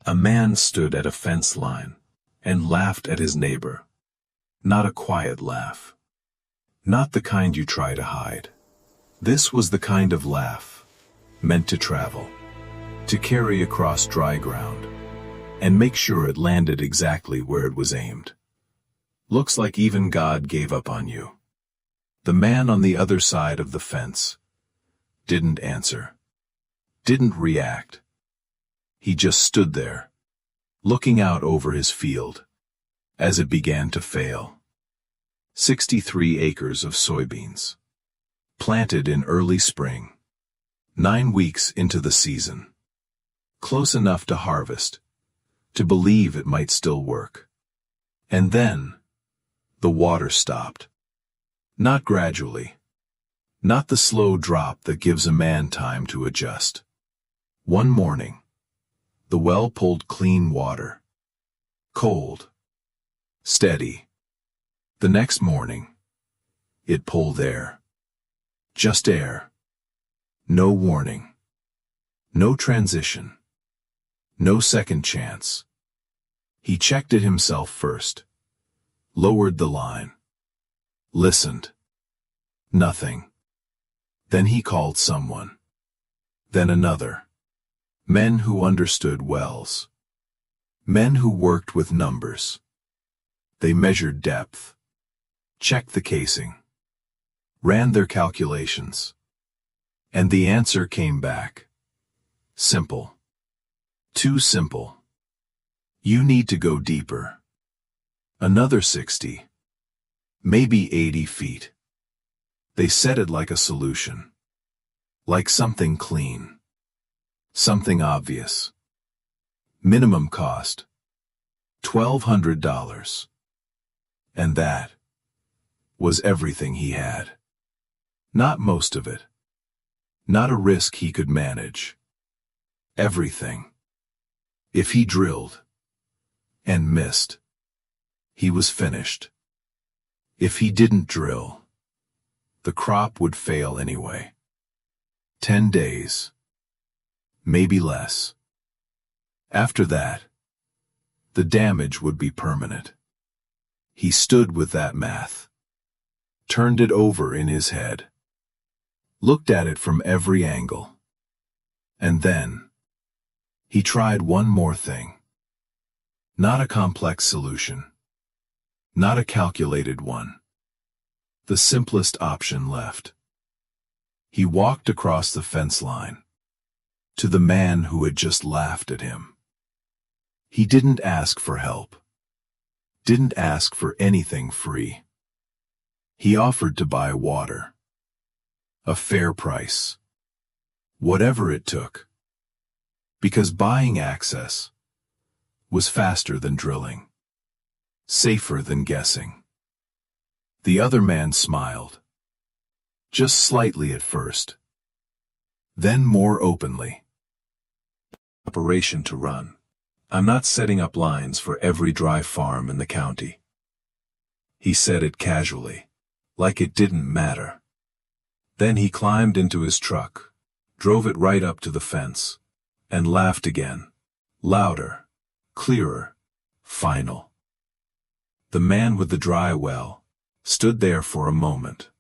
A man stood at a fence line and laughed at his neighbor. Not a quiet laugh. Not the kind you try to hide. This was the kind of laugh meant to travel, to carry across dry ground, and make sure it landed exactly where it was aimed. Looks like even God gave up on you. The man on the other side of the fence didn't answer, didn't react. He just stood there, looking out over his field as it began to fail. 63 acres of soybeans, planted in early spring, 9 weeks into the season, close enough to harvest, to believe it might still work. And then, the water stopped. Not gradually. Not the slow drop that gives a man time to adjust. One morning, the well pulled clean water. Cold. Steady. The next morning, it pulled air. Just air. No warning. No transition. No second chance. He checked it himself first. Lowered the line. Listened. Nothing. Then he called someone. Then another. Men who understood wells. Men who worked with numbers. They measured depth. Checked the casing. Ran their calculations. And the answer came back. Simple. Too simple. You need to go deeper. Another 60. Maybe 80 feet. They said it like a solution. Like something clean. Something obvious. Minimum cost. $1,200. And that was everything he had. Not most of it. Not a risk he could manage. Everything. If he drilled and missed, he was finished. If he didn't drill, the crop would fail anyway. 10 days. Maybe less. After that, the damage would be permanent. He stood with that math. Turned it over in his head. Looked at it from every angle. And then, he tried one more thing. Not a complex solution. Not a calculated one. The simplest option left. He walked across the fence line. To the man who had just laughed at him. He didn't ask for help. Didn't ask for anything free. He offered to buy water. A fair price. Whatever it took. Because buying access was faster than drilling. Safer than guessing. The other man smiled. Just slightly at first. Then more openly. Operation to run. I'm not setting up lines for every dry farm in the county. He said it casually, like it didn't matter. Then he climbed into his truck, drove it right up to the fence, and laughed again. Louder, clearer, final. The man with the dry well stood there for a moment,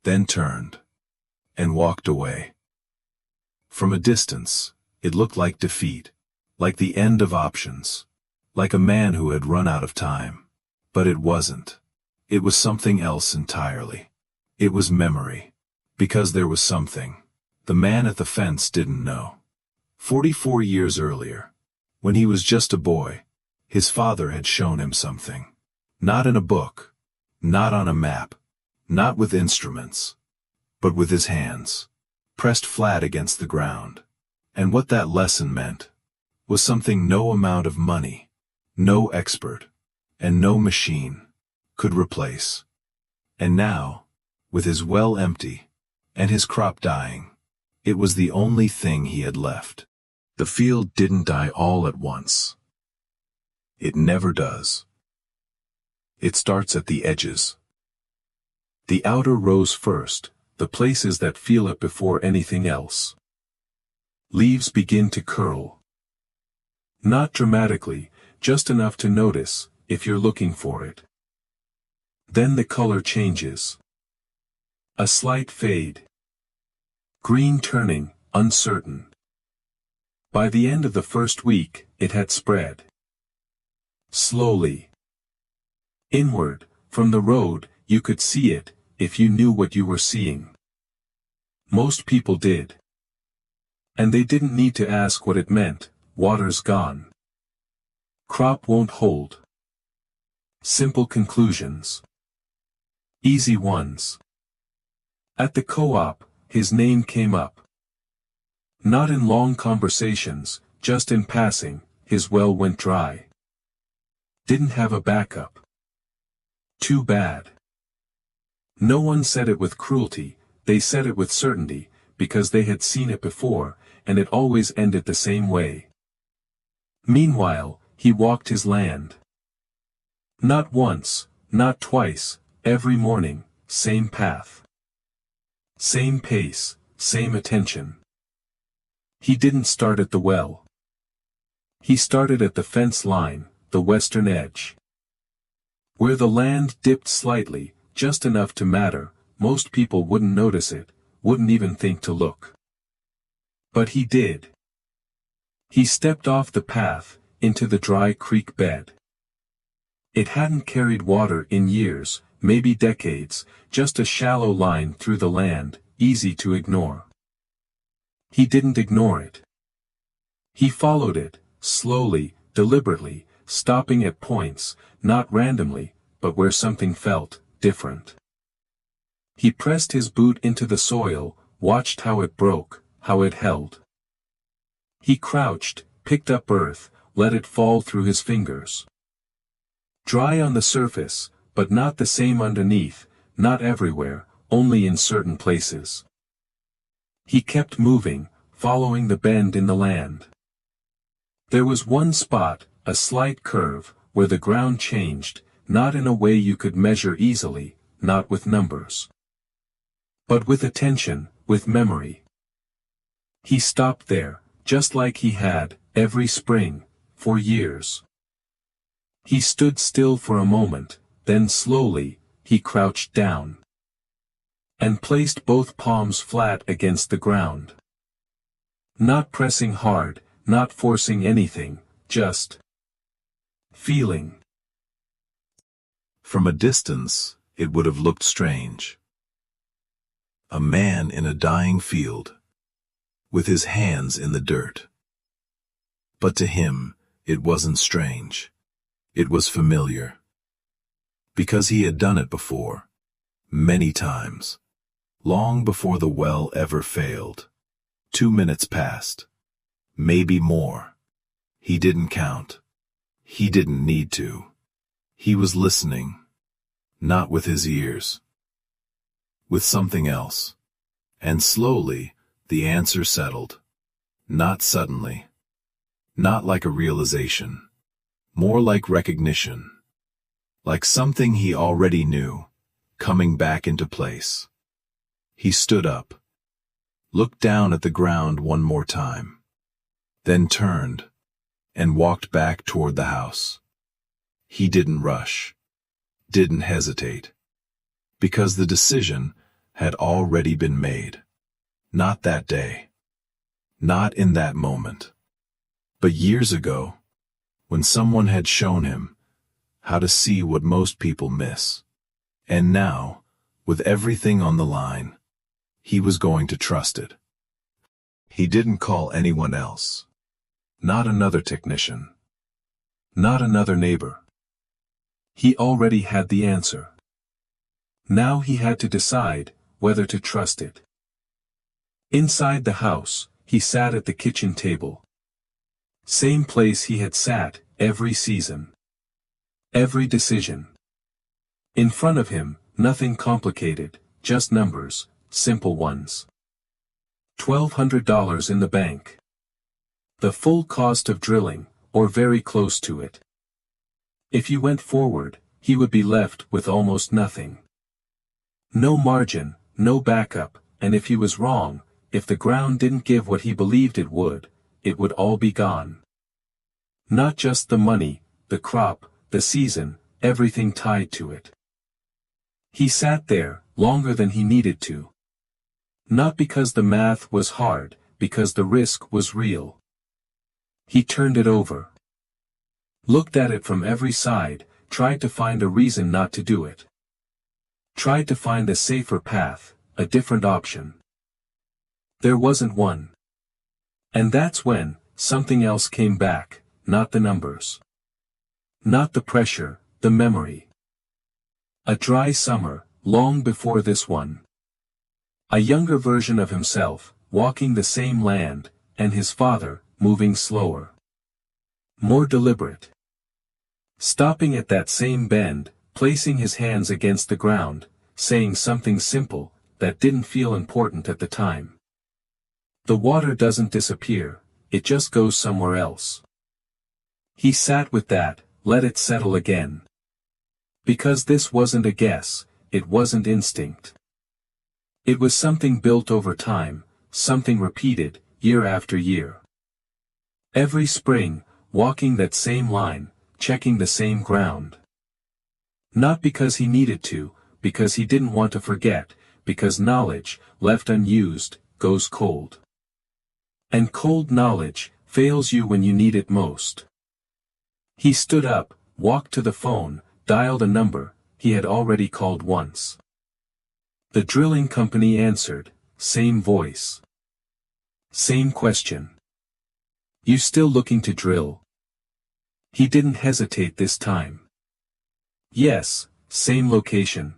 then turned and walked away. From a distance, it looked like defeat, like the end of options, like a man who had run out of time. But it wasn't. It was something else entirely. It was memory. Because there was something the man at the fence didn't know. 44 years earlier, when he was just a boy, his father had shown him something. Not in a book, not on a map, not with instruments, but with his hands, pressed flat against the ground. And what that lesson meant was something no amount of money, no expert, and no machine could replace. And now, with his well empty, and his crop dying, it was the only thing he had left. The field didn't die all at once. It never does. It starts at the edges. The outer rows first, the places that feel it before anything else. Leaves begin to curl. Not dramatically, just enough to notice, if you're looking for it. Then the color changes. A slight fade. Green turning, uncertain. By the end of the first week, it had spread. Slowly. Inward, from the road, you could see it, if you knew what you were seeing. Most people did. And they didn't need to ask what it meant. Water's gone. Crop won't hold. Simple conclusions. Easy ones. At the co-op, his name came up. Not in long conversations, just in passing, his well went dry. Didn't have a backup. Too bad. No one said it with cruelty, they said it with certainty, because they had seen it before, and it always ended the same way. Meanwhile, he walked his land. Not once, not twice, every morning, same path. Same pace, same attention. He didn't start at the well. He started at the fence line, the western edge. Where the land dipped slightly, just enough to matter, most people wouldn't notice it, wouldn't even think to look. But he did. He stepped off the path, into the dry creek bed. It hadn't carried water in years, maybe decades, just a shallow line through the land, easy to ignore. He didn't ignore it. He followed it, slowly, deliberately, stopping at points, not randomly, but where something felt different. He pressed his boot into the soil, watched how it broke, how it held. He crouched, picked up earth, let it fall through his fingers. Dry on the surface, but not the same underneath, not everywhere, only in certain places. He kept moving, following the bend in the land. There was one spot, a slight curve, where the ground changed, not in a way you could measure easily, not with numbers. But with attention, with memory. He stopped there, just like he had, every spring, for years. He stood still for a moment, then slowly, he crouched down. And placed both palms flat against the ground. Not pressing hard, not forcing anything, just feeling. From a distance, it would have looked strange. A man in a dying field, with his hands in the dirt. But to him, it wasn't strange. It was familiar. Because he had done it before. Many times. Long before the well ever failed. 2 minutes passed. Maybe more. He didn't count. He didn't need to. He was listening. Not with his ears. With something else. And slowly, the answer settled. Not suddenly. Not like a realization. More like recognition. Like something he already knew, coming back into place. He stood up. Looked down at the ground one more time. Then turned. And walked back toward the house. He didn't rush. Didn't hesitate. Because the decision had already been made. Not that day. Not in that moment. But years ago, when someone had shown him how to see what most people miss. And now, with everything on the line, he was going to trust it. He didn't call anyone else. Not another technician. Not another neighbor. He already had the answer. Now he had to decide whether to trust it. Inside the house, he sat at the kitchen table. Same place he had sat, every season. Every decision. In front of him, nothing complicated, just numbers, simple ones. $1,200 in the bank. The full cost of drilling, or very close to it. If you went forward, he would be left with almost nothing. No margin, no backup, and if he was wrong, if the ground didn't give what he believed it would all be gone. Not just the money, the crop, the season, everything tied to it. He sat there, longer than he needed to. Not because the math was hard, because the risk was real. He turned it over. Looked at it from every side, tried to find a reason not to do it. Tried to find a safer path, a different option. There wasn't one. And that's when something else came back, not the numbers. Not the pressure, the memory. A dry summer, long before this one. A younger version of himself, walking the same land, and his father, moving slower. More deliberate. Stopping at that same bend, placing his hands against the ground, saying something simple, that didn't feel important at the time. The water doesn't disappear, it just goes somewhere else. He sat with that, let it settle again. Because this wasn't a guess, it wasn't instinct. It was something built over time, something repeated, year after year. Every spring, walking that same line, checking the same ground. Not because he needed to, because he didn't want to forget, because knowledge, left unused, goes cold. And cold knowledge fails you when you need it most. He stood up, walked to the phone, dialed a number he had already called once. The drilling company answered, same voice. Same question. You still looking to drill? He didn't hesitate this time. Yes, same location.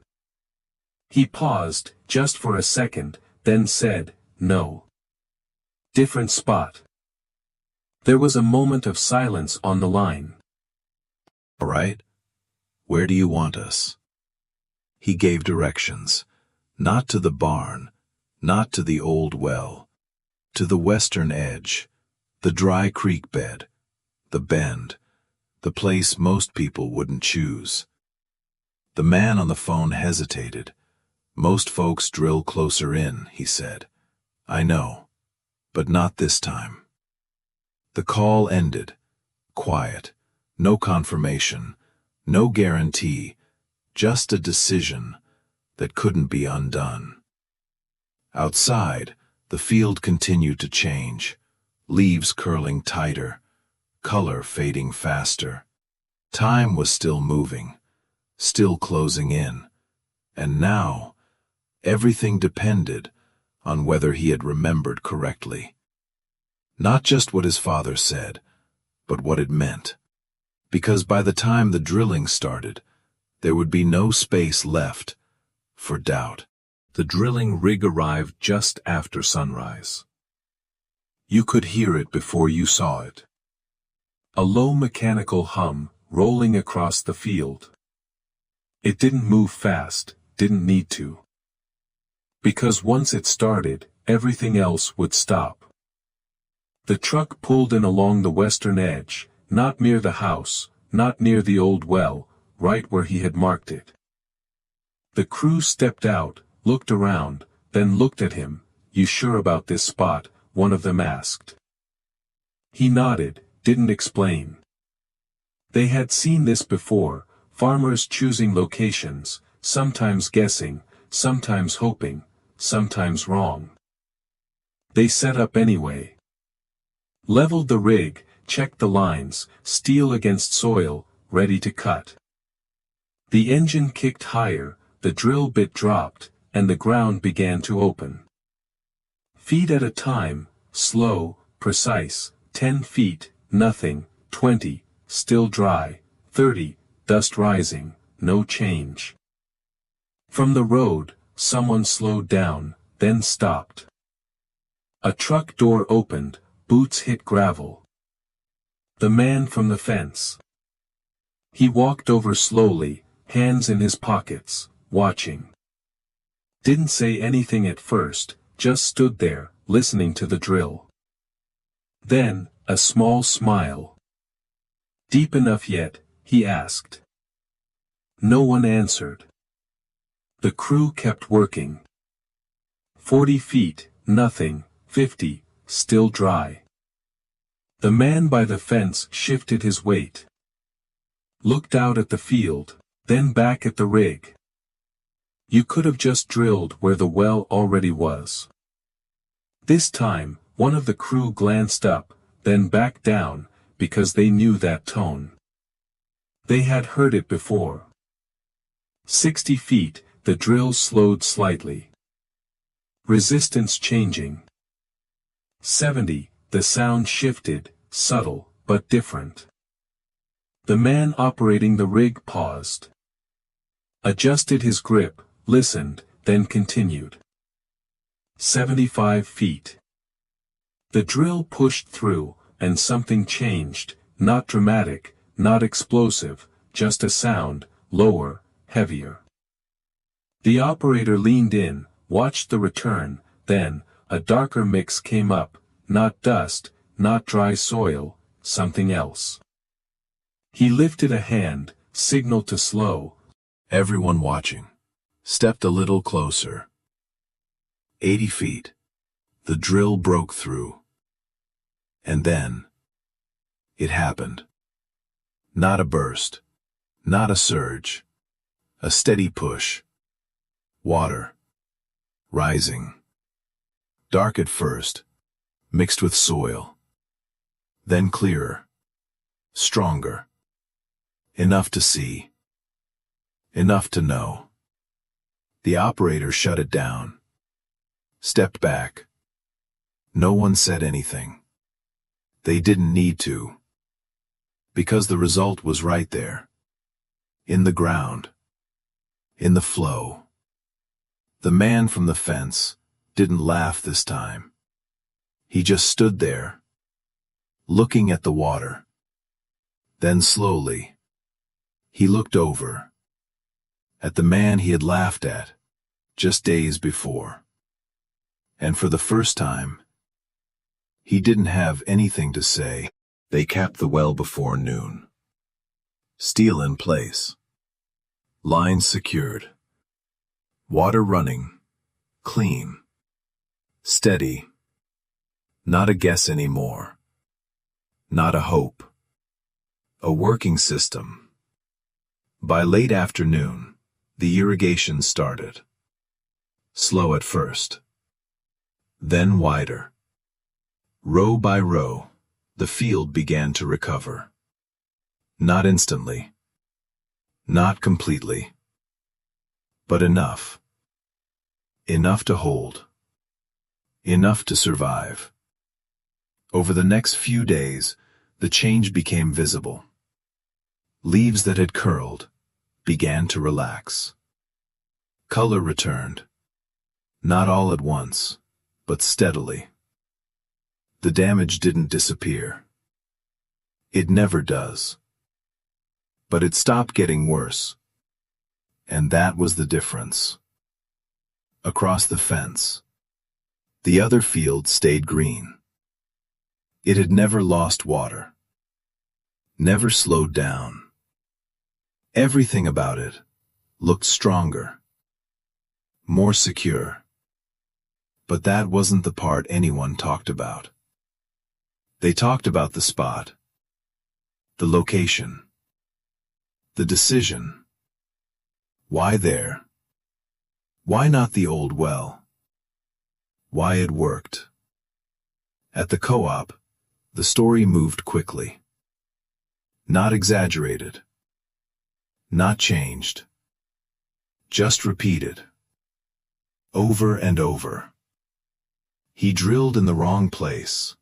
He paused, just for a second, then said, no. Different spot. There was a moment of silence on the line. All right. Where do you want us? He gave directions. Not to the barn, not to the old well. To the western edge. The dry creek bed. The bend. The place most people wouldn't choose. The man on the phone hesitated. Most folks drill closer in, he said. I know. But not this time. The call ended. Quiet. No confirmation. No guarantee. Just a decision that couldn't be undone. Outside, the field continued to change. Leaves curling tighter. Color fading faster. Time was still moving. Still closing in. And now, everything depended on whether he had remembered correctly. Not just what his father said, but what it meant. Because by the time the drilling started, there would be no space left for doubt. The drilling rig arrived just after sunrise. You could hear it before you saw it. A low mechanical hum rolling across the field. It didn't move fast, didn't need to. Because once it started, everything else would stop. The truck pulled in along the western edge, not near the house, not near the old well, right where he had marked it. The crew stepped out, looked around, then looked at him. You sure about this spot? One of them asked. He nodded, didn't explain. They had seen this before, farmers choosing locations, sometimes guessing, sometimes hoping, sometimes wrong. They set up anyway. Leveled the rig, checked the lines, steel against soil, ready to cut. The engine kicked higher, the drill bit dropped, and the ground began to open. Feet at a time, slow, precise, 10 feet, nothing, 20, still dry, 30, dust rising, no change. From the road, someone slowed down, then stopped. A truck door opened, boots hit gravel. The man from the fence. He walked over slowly, hands in his pockets, watching. Didn't say anything at first, just stood there, listening to the drill. Then, a small smile. Deep enough yet, he asked. No one answered. The crew kept working. 40 feet, nothing, 50, still dry. The man by the fence shifted his weight, looked out at the field, then back at the rig. You could have just drilled where the well already was. This time, one of the crew glanced up, then back down, because they knew that tone. They had heard it before. 60 feet, the drill slowed slightly. Resistance changing. 70, the sound shifted, subtle, but different. The man operating the rig paused. Adjusted his grip, listened, then continued. 75 feet. The drill pushed through, and something changed, not dramatic, not explosive, just a sound, lower, heavier. The operator leaned in, watched the return, then, a darker mix came up, not dust, not dry soil, something else. He lifted a hand, signaled to slow. Everyone watching stepped a little closer. 80 feet. The drill broke through. And then, it happened. Not a burst. Not a surge. A steady push. Water. Rising. Dark at first, mixed with soil. Then clearer. Stronger. Enough to see. Enough to know. The operator shut it down. Stepped back. No one said anything. They didn't need to. Because the result was right there. In the ground. In the flow. The man from the fence didn't laugh this time. He just stood there, looking at the water. Then slowly, he looked over at the man he had laughed at just days before. And for the first time, he didn't have anything to say. They capped the well before noon. Steel in place. Lines secured. Water running. Clean. Steady. Not a guess anymore. Not a hope. A working system. By late afternoon, the irrigation started. Slow at first. Then wider. Row by row, the field began to recover. Not instantly. Not completely. But enough. Enough to hold. Enough to survive. Over the next few days, the change became visible. Leaves that had curled began to relax. Color returned. Not all at once, but steadily. The damage didn't disappear. It never does. But it stopped getting worse. And that was the difference. Across the fence, the other field stayed green. It had never lost water. Never slowed down. Everything about it looked stronger. More secure. But that wasn't the part anyone talked about. They talked about the spot. The location. The decision. Why there? Why not the old well? Why it worked? At the co-op, the story moved quickly. Not exaggerated. Not changed. Just repeated. Over and over. He drilled in the wrong place.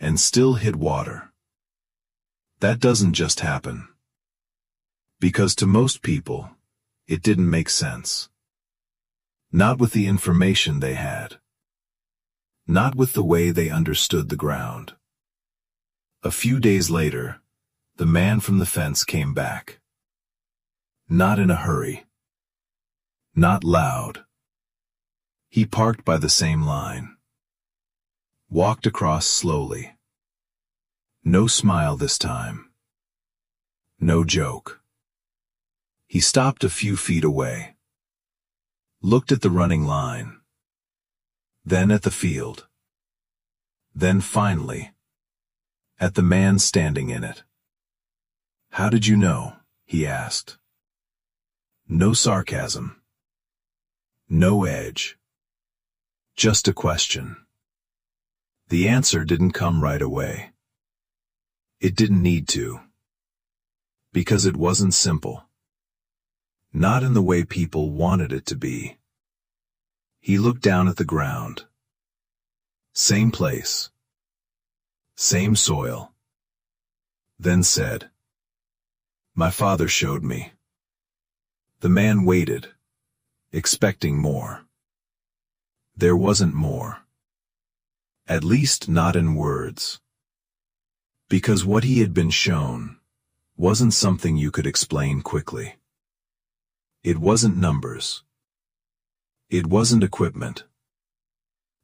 And still hit water. That doesn't just happen. Because to most people, it didn't make sense. Not with the information they had. Not with the way they understood the ground. A few days later, the man from the fence came back. Not in a hurry. Not loud. He parked by the same line. Walked across slowly. No smile this time. No joke. He stopped a few feet away. Looked at the running line. Then at the field. Then finally, at the man standing in it. "How did you know?" he asked. No sarcasm. No edge. Just a question. The answer didn't come right away. It didn't need to. Because it wasn't simple. Not in the way people wanted it to be. He looked down at the ground. Same place. Same soil. Then said, "My father showed me." The man waited, expecting more. There wasn't more. At least not in words. Because what he had been shown wasn't something you could explain quickly. It wasn't numbers. It wasn't equipment.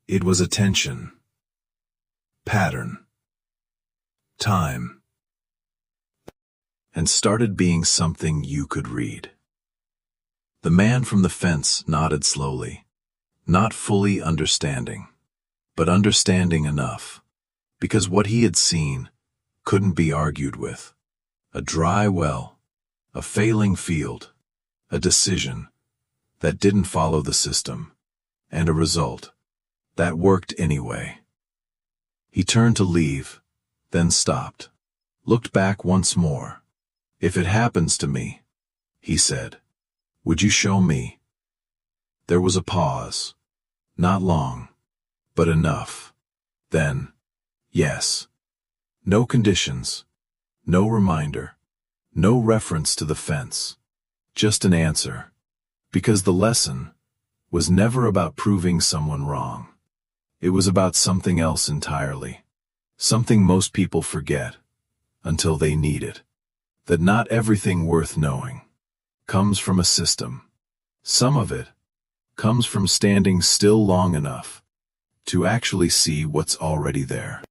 It was attention. Pattern. Time. And started being something you could read. The man from the fence nodded slowly, not fully understanding, but understanding enough, because what he had seen couldn't be argued with. A dry well, a failing field, a decision that didn't follow the system, and a result that worked anyway. He turned to leave, then stopped, looked back once more. "If it happens to me," he said, "would you show me?" There was a pause. Not long, but enough. Then, yes. No conditions. No reminder. No reference to the fence. Just an answer. Because the lesson was never about proving someone wrong. It was about something else entirely. Something most people forget until they need it. That not everything worth knowing comes from a system. Some of it comes from standing still long enough to actually see what's already there.